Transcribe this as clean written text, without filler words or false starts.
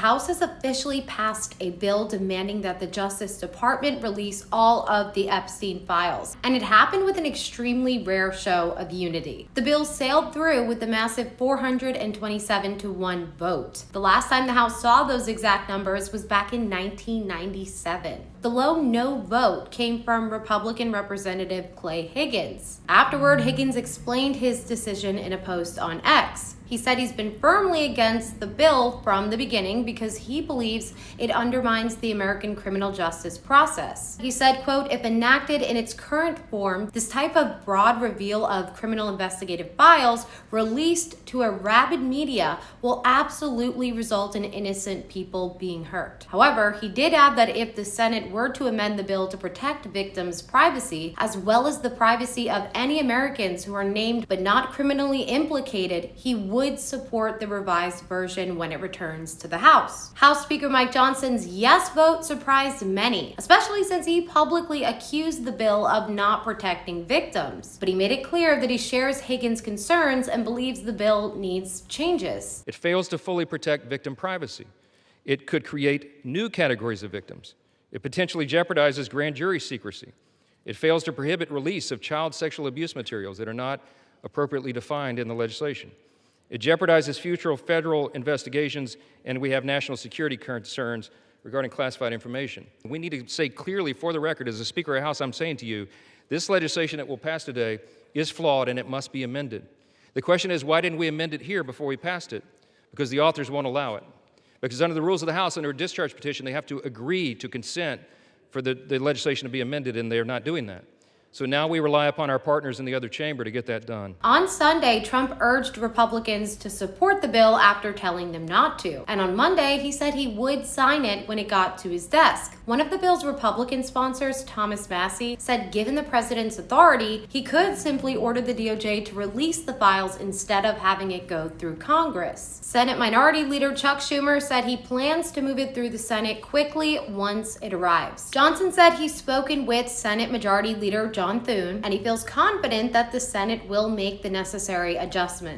House has officially passed a bill demanding that the Justice Department release all of the Epstein files, and it happened with an extremely rare show of unity. The bill sailed through with a massive 427-1 vote. The last time the House saw those exact numbers was back in 1997. The lone no vote came from Republican Representative Clay Higgins. Afterward, Higgins explained his decision in a post on X. He said he's been firmly against the bill from the beginning because he believes it undermines the American criminal justice process. He said, quote, "If enacted in its current form, this type of broad reveal of criminal investigative files released to a rabid media will absolutely result in innocent people being hurt." However, he did add that if the Senate were to amend the bill to protect victims' privacy, as well as the privacy of any Americans who are named but not criminally implicated, he would support the revised version when it returns to the House. House Speaker Mike Johnson's yes vote surprised many, especially since he publicly accused the bill of not protecting victims. But he made it clear that he shares Higgins' concerns and believes the bill needs changes. It fails to fully protect victim privacy. It could create new categories of victims. It potentially jeopardizes grand jury secrecy. It fails to prohibit release of child sexual abuse materials that are not appropriately defined in the legislation. It jeopardizes future federal investigations, and we have national security concerns regarding classified information. We need to say clearly for the record, as the Speaker of the House, I'm saying to you, this legislation that will pass today is flawed and it must be amended. The question is, why didn't we amend it here before we passed it? Because the authors won't allow it. Because under the rules of the House, under a discharge petition, they have to agree to consent for the legislation to be amended, and they're not doing that. So now we rely upon our partners in the other chamber to get that done. On Sunday, Trump urged Republicans to support the bill after telling them not to. And on Monday, he said he would sign it when it got to his desk. One of the bill's Republican sponsors, Thomas Massie, said given the president's authority, he could simply order the DOJ to release the files instead of having it go through Congress. Senate Minority Leader Chuck Schumer said he plans to move it through the Senate quickly once it arrives. Johnson said he's spoken with Senate Majority Leader John Thune, and he feels confident that the Senate will make the necessary adjustments.